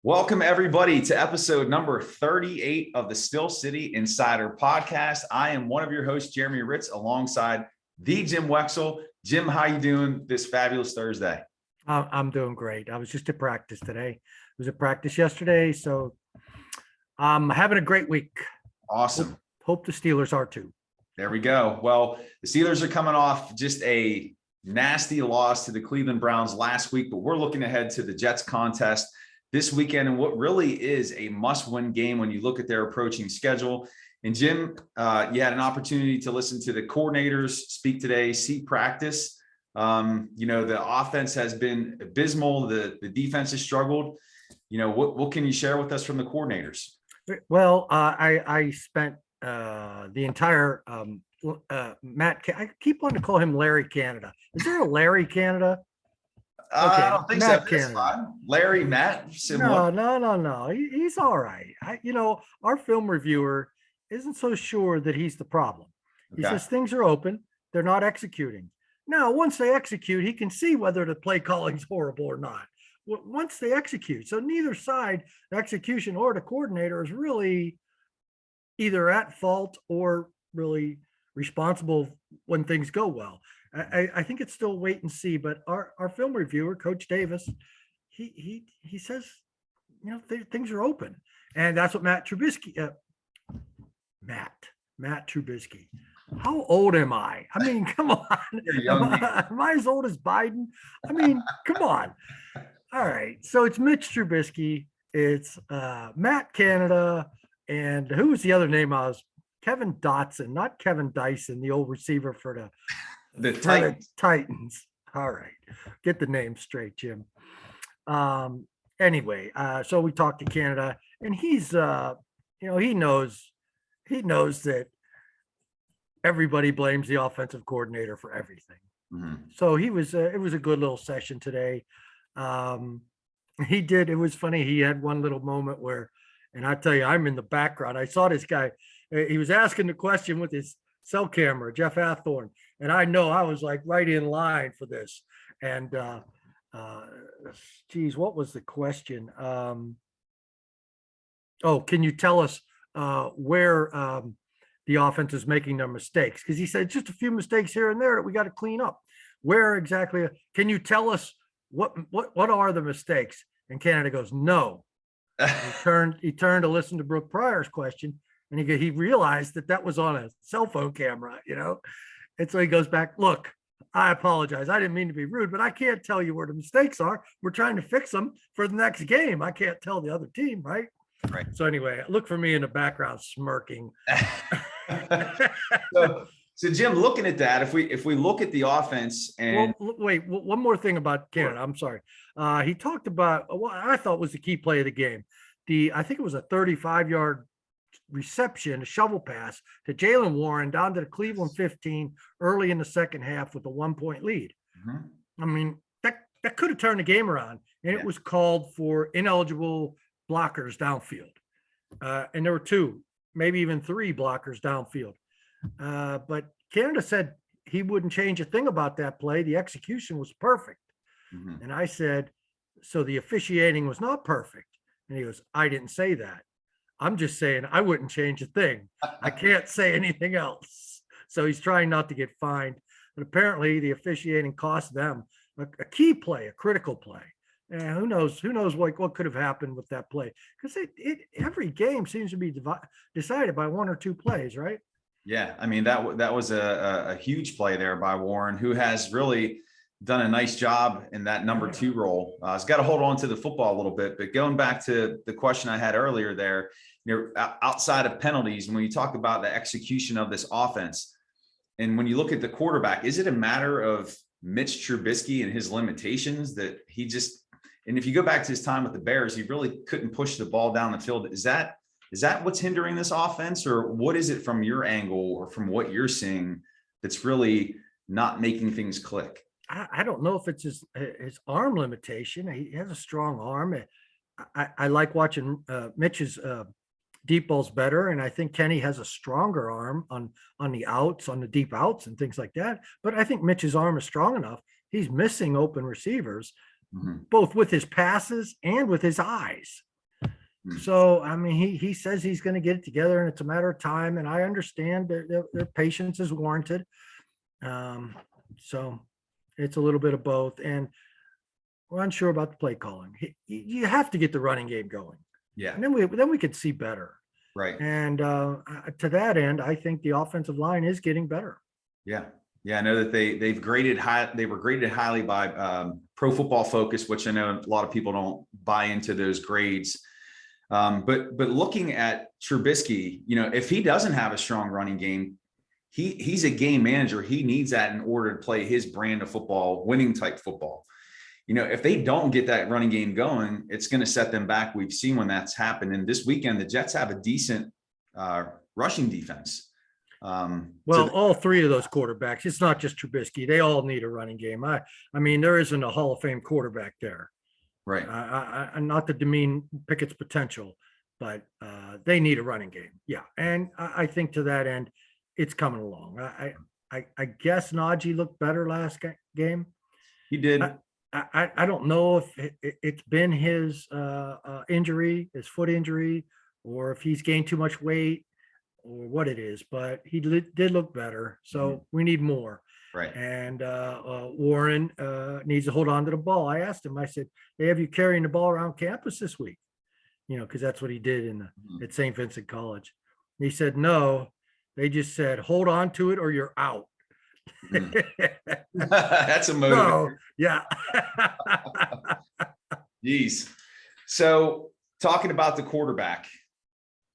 Welcome, everybody, to episode number 38 of the Still City Insider podcast. I am one of your hosts, Jeremy Hritz, alongside the Jim Wexell. Jim, how you doing this fabulous Thursday? I'm doing great. I was just at practice today. It was at practice yesterday, so I'm having a great week. Awesome. Hope the Steelers are too. There we go. Well, the Steelers are coming off just a nasty loss to the Cleveland Browns last week, but we're looking ahead to the Jets contest this weekend, and what really is a must-win game when you look at their approaching schedule. And Jim, you had an opportunity to listen to the coordinators speak today, see practice. The offense has been abysmal. The defense has struggled. What can you share with us from the coordinators? Well, I spent the entire Matt. I keep wanting to call him Larry Canada. Is there a Larry Canada? Okay. I don't think Matt so. That's fine. Larry, Matt, similar. No. He's all right. Our film reviewer isn't so sure that he's the problem. He says things are open. They're not executing. Now, once they execute, he can see whether the play calling is horrible or not. Once they execute. So neither side, the execution or the coordinator, is really either at fault or really responsible when things go well. I think it's still wait and see, but our film reviewer, Coach Davis, he says, things are open, and that's what Matt Trubisky. Matt Trubisky. How old am I? I mean, come on. Am I as old as Biden? I mean, come on. All right. So it's Mitch Trubisky. It's Matt Canada, and who was the other name? Kevin Dotson, not Kevin Dyson, the old receiver for the Titans. All right. Get the name straight, Jim. Anyway, so we talked to Canada, and he's he knows that everybody blames the offensive coordinator for everything. Mm-hmm. So it was a good little session today. It was funny. He had one little moment where, and I tell you, I'm in the background. I saw this guy. He was asking the question with his cell camera, Jeff Hathorn. And I know I was like right in line for this. And what was the question? Can you tell us where the offense is making their mistakes? Because he said just a few mistakes here and there that we got to clean up. Where exactly? Can you tell us what are the mistakes? And Canada goes, no. He turned to listen to Brooke Pryor's question, and he realized that was on a cell phone camera, And so he goes back, look, I apologize. I didn't mean to be rude, but I can't tell you where the mistakes are. We're trying to fix them for the next game. I can't tell the other team, right? Right. So anyway, look for me in the background smirking. So Jim, looking at that, if we look at the offense and wait, one more thing about Canada. I'm sorry. He talked about what I thought was the key play of the game. I think it was a 35-yard reception, a shovel pass to Jaylen Warren down to the Cleveland 15 early in the second half with a 1-point lead. Mm-hmm. I mean, that could have turned the game around, and it was called for ineligible blockers downfield. And there were 2, maybe even 3 blockers downfield. But Canada said he wouldn't change a thing about that play. The execution was perfect. Mm-hmm. And I said, so the officiating was not perfect. And he goes, I didn't say that. I'm just saying I wouldn't change a thing. I can't say anything else. So he's trying not to get fined. But apparently the officiating cost them a key play, a critical play. And who knows what could have happened with that play? Because every game seems to be decided by 1 or 2 plays, right? Yeah, I mean, that was a huge play there by Warren, who has really done a nice job in that number 2 role. He's got to hold on to the football a little bit. But going back to the question I had earlier there, outside of penalties, when you talk about the execution of this offense, and when you look at the quarterback, is it a matter of Mitch Trubisky and his limitations that he just, and if you go back to his time with the Bears, he really couldn't push the ball down the field. Is that what's hindering this offense, or what is it from your angle or from what you're seeing that's really not making things click? I don't know if it's his arm limitation. He has a strong arm. I like watching Mitch's deep balls better, and I think Kenny has a stronger arm on the outs, on the deep outs and things like that. But I think Mitch's arm is strong enough. He's missing open receivers, both with his passes and with his eyes. So, I mean, he says he's going to get it together and it's a matter of time. And I understand their patience is warranted. So it's a little bit of both. And we're unsure about the play calling. You have to get the running game going. Yeah. And then we could see better. Right. And to that end, I think the offensive line is getting better. Yeah. Yeah. I know that they were graded highly by Pro Football Focus, which I know a lot of people don't buy into those grades. But looking at Trubisky, if he doesn't have a strong running game, he's a game manager. He needs that in order to play his brand of football, winning type football. If they don't get that running game going, it's going to set them back. We've seen when that's happened. And this weekend, the Jets have a decent rushing defense. All three of those quarterbacks, it's not just Trubisky. They all need a running game. I mean, there isn't a Hall of Fame quarterback there. Right. Not to demean Pickett's potential, but they need a running game. Yeah. And I think to that end, it's coming along. I guess Najee looked better last game. He did. I don't know if it's been his injury, his foot injury, or if he's gained too much weight or what it is, but he did look better. So we need more. Right. And Warren needs to hold on to the ball. I asked him, I said, they have you carrying the ball around campus this week? Because that's what he did at St. Vincent College. He said, no, they just said, hold on to it or you're out. That's a motive. So, yeah. Jeez. So talking about the quarterback,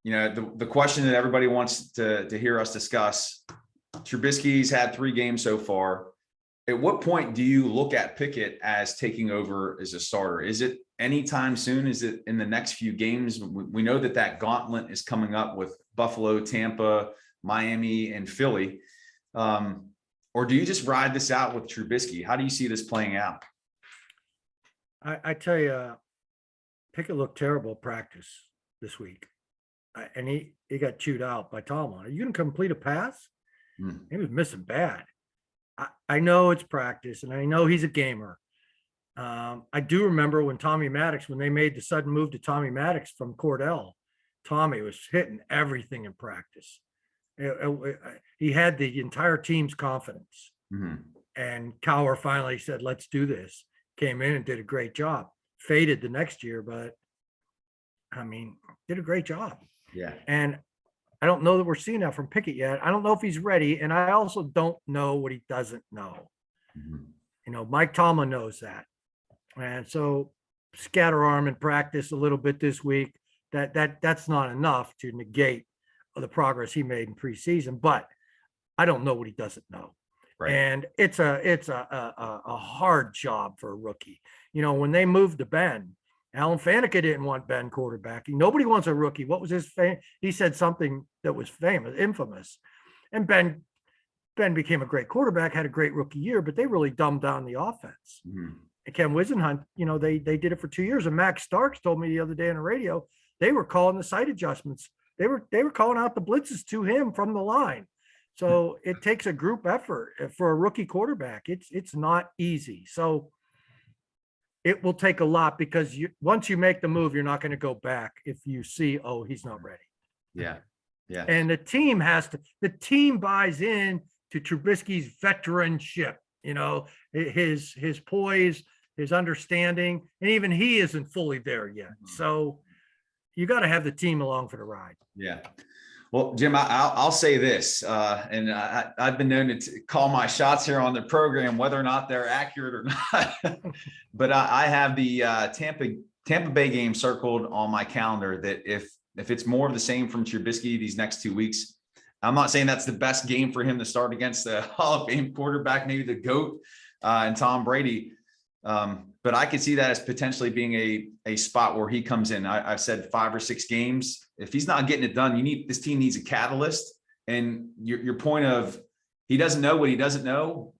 the question that everybody wants to hear us discuss, Trubisky's had 3 games so far. At what point do you look at Pickett as taking over as a starter? Is it anytime soon? Is it in the next few games? We know that gauntlet is coming up with Buffalo, Tampa, Miami, and Philly. Or do you just ride this out with Trubisky? How do you see this playing out? I tell you, Pickett looked terrible at practice this week. And he got chewed out by Tomlin. Are you going to complete a pass? He was missing bad. I know it's practice, and I know he's a gamer. I do remember when they made the sudden move to Tommy Maddox from Cordell, Tommy was hitting everything in practice. He had the entire team's confidence. And Cowher finally said, let's do this. Came in and did a great job. Faded the next year, but did a great job. Yeah. And I don't know that we're seeing that from Pickett yet. I don't know if he's ready. And I also don't know what he doesn't know. Mike Tomlin knows that. And so scatter arm in practice a little bit this week. That's not enough to negate the progress he made in preseason, but I don't know what he doesn't know. Right. And it's a hard job for a rookie. When they moved to Ben, Alan Faneca didn't want Ben quarterbacking. Nobody wants a rookie. What was his fame? He said something that was infamous. And Ben became a great quarterback, had a great rookie year, but they really dumbed down the offense. And Ken Wisenhunt, they did it for 2 years. And Max Starks told me the other day on the radio, they were calling the sight adjustments. They were calling out the blitzes to him from the line. So it takes a group effort for a rookie quarterback. It's not easy. So it will take a lot because once you make the move, you're not going to go back if you see, oh, he's not ready. Yeah. Yeah. And the team buys in to Trubisky's veteranship, his poise, his understanding, and even he isn't fully there yet. So you got to have the team along for the ride. Yeah. Well, Jim, I'll say this, and I've been known to call my shots here on the program, whether or not they're accurate or not. But I have the Tampa Bay game circled on my calendar that if it's more of the same from Trubisky these next 2 weeks, I'm not saying that's the best game for him to start against the Hall of Fame quarterback, maybe the GOAT and Tom Brady. But I could see that as potentially being a spot where he comes in. I've said 5 or 6 games. If he's not getting it done, this team needs a catalyst. And your point of he doesn't know what he doesn't know.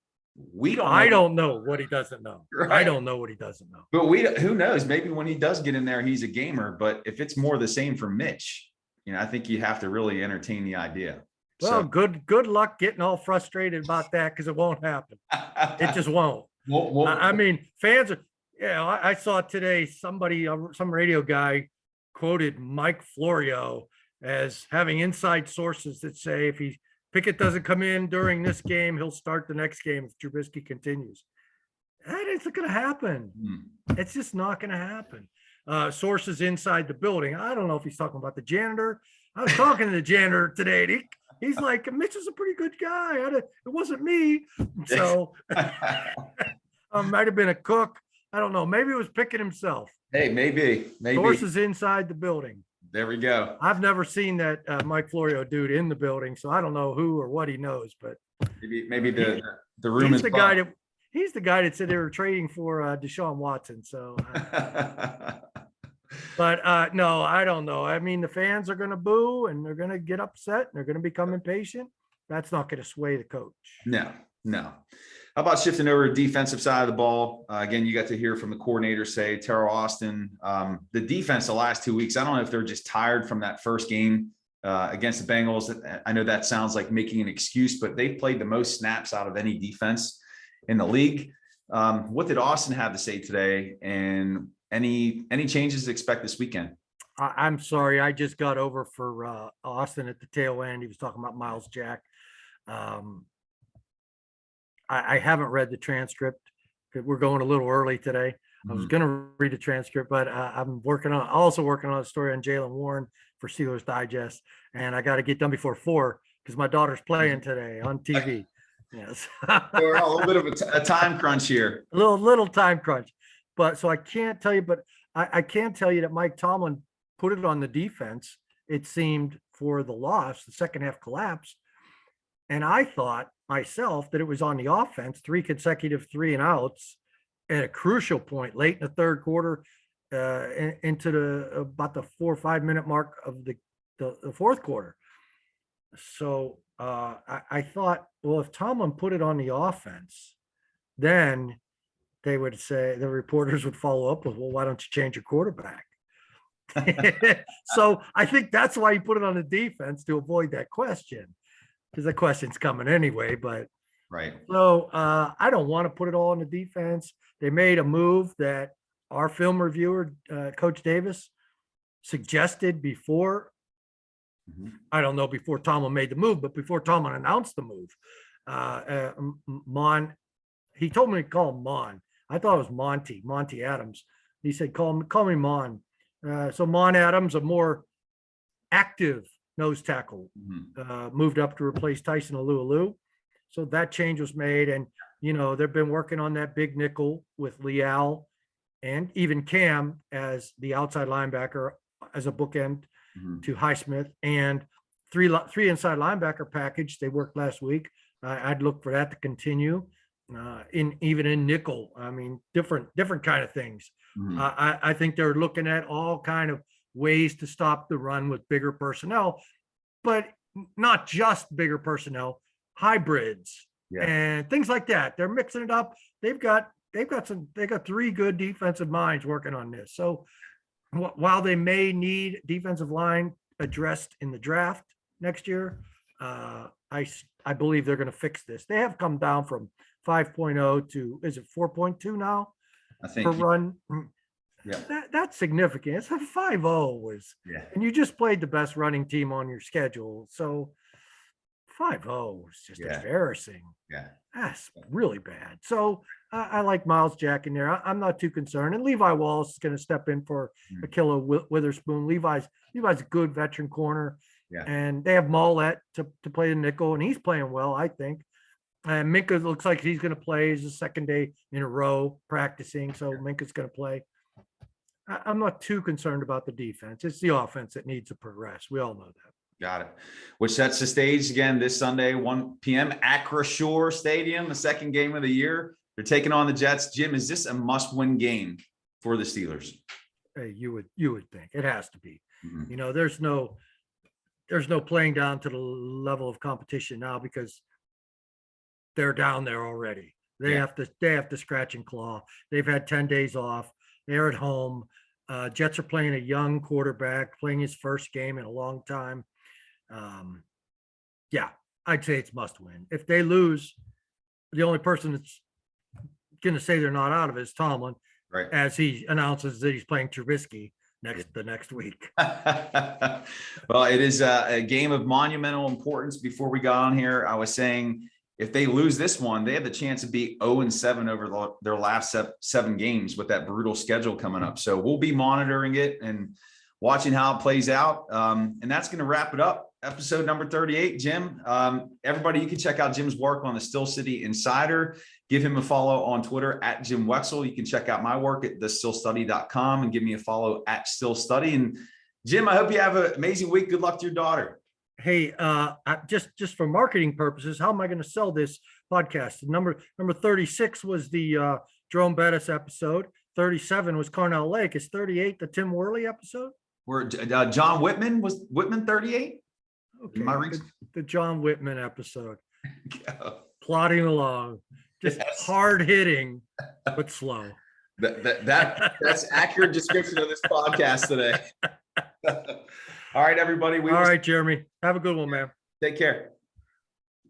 I don't know what he doesn't know. Right? I don't know what he doesn't know. But who knows? Maybe when he does get in there, he's a gamer. But if it's more the same for Mitch, I think you have to really entertain the idea. Well, good luck getting all frustrated about that because it won't happen. It just won't. Fans are. I saw today some radio guy quoted Mike Florio as having inside sources that say if Pickett doesn't come in during this game, he'll start the next game if Trubisky continues. That isn't going to happen. It's just not going to happen. Sources inside the building. I don't know if he's talking about the janitor. I was talking to the janitor today. And he's like, Mitch is a pretty good guy. It wasn't me. So might have been a cook. I don't know. Maybe it was Pickett himself. Hey, maybe. Sources inside the building. There we go. I've never seen that Mike Florio dude in the building, so I don't know who or what he knows. But maybe the room is the guy that. He's the guy that said they were trading for Deshaun Watson. So, but no, I don't know. I mean, the fans are going to boo and they're going to get upset and they're going to become impatient. That's not going to sway the coach. No. How about shifting over to defensive side of the ball? Again, you got to hear from the coordinator say, Teryl Austin, the defense the last 2 weeks. I don't know if they're just tired from that first game against the Bengals. I know that sounds like making an excuse, but they played the most snaps out of any defense in the league. What did Austin have to say today, and any changes to expect this weekend? I'm sorry, I just got over for Austin at the tail end. He was talking about Miles Jack. I haven't read the transcript because we're going a little early today. I was going to read the transcript, but I'm also working on a story on Jaylen Warren for Steelers Digest, and I got to get done before 4 because my daughter's playing today on TV. Yes. We're a little bit of a time crunch here. A little time crunch. But so I can't tell you, but I can tell you that Mike Tomlin put it on the defense, it seemed, for the loss, the second half collapse. And I thought myself that it was on the offense, 3 consecutive 3-and-outs at a crucial point late in the third quarter into about the 4 or 5 minute mark of the fourth quarter. So I thought, well, if Tomlin put it on the offense, then they would say, the reporters would follow up with, well, why don't you change your quarterback? So I think that's why he put it on the defense, to avoid that question, because the question's coming anyway. But right. So I don't want to put it all on the defense. They made a move that our film reviewer, Coach Davis, suggested before. I don't know before Tomlin made the move, but before Tomlin announced the move, he told me to call him Mon. I thought it was Monty Adams. He said, call me Mon. So Mon Adams, a more active nose tackle, moved up to replace Tyson Alualu. So that change was made. And, they've been working on that big nickel with Leal and even Cam as the outside linebacker as a bookend to Highsmith, and three inside linebacker package they worked last week. I'd look for that to continue even in nickel. I mean, different kind of things. I think they're looking at all kind of ways to stop the run with bigger personnel, but not just bigger personnel, hybrids and things like that. They're mixing it up. They've got 3 good defensive minds working on this. So while they may need defensive line addressed in the draft next year, I believe they're going to fix this. They have come down from 5.0 to, is it 4.2 now? I think per run. Yeah, That's significant. It's a 5.0 was, and you just played the best running team on your schedule. So 5.0 was just embarrassing. Yeah, that's really bad. So I like Miles Jack in there. I'm not too concerned. And Levi Wallace is going to step in for Akilla Witherspoon. Levi's a good veteran corner. Yeah. And they have Mollett to play the nickel, and he's playing well, I think. And Minka looks like he's going to play. He's the second day in a row practicing, so Minka's going to play. I'm not too concerned about the defense. It's the offense that needs to progress. We all know that. Got it. Which sets the stage again this Sunday, 1 p.m. Acrisure Stadium, the second game of the year. They're taking on the Jets. Jim, is this a must-win game for the Steelers? Hey, you would think it has to be. There's no playing down to the level of competition now because they're down there already. They have to scratch and claw. They've had 10 days off. They're at home. Jets are playing a young quarterback, playing his first game in a long time. I'd say it's must win. If they lose, the only person that's going to say they're not out of it is Tomlin, right? As he announces that he's playing Trubisky. the next week. Well, it is a game of monumental importance. Before we got on here, I was saying if they lose this one, they have the chance to be 0-7 over their last 7 games with that brutal schedule coming up. So we'll be monitoring it and watching how it plays out. And that's going to wrap it up. Episode number 38, Jim. Everybody, you can check out Jim's work on the Still City Insider. Give him a follow on Twitter at Jim Wexell. You can check out my work at thestillstudy.com and give me a follow at Still Study. And Jim, I hope you have an amazing week. Good luck to your daughter. Hey, just for marketing purposes, how am I going to sell this podcast? Number 36 was the Jerome Bettis episode. 37 was Carnell Lake. Is 38 the Tim Worley episode? Where John Whitman, was Whitman 38? Okay, the John Whitman episode. Plodding along, just hard hitting, but slow. That's accurate description of this podcast today. All right, everybody. All right, Jeremy. Have a good one, man. Take care.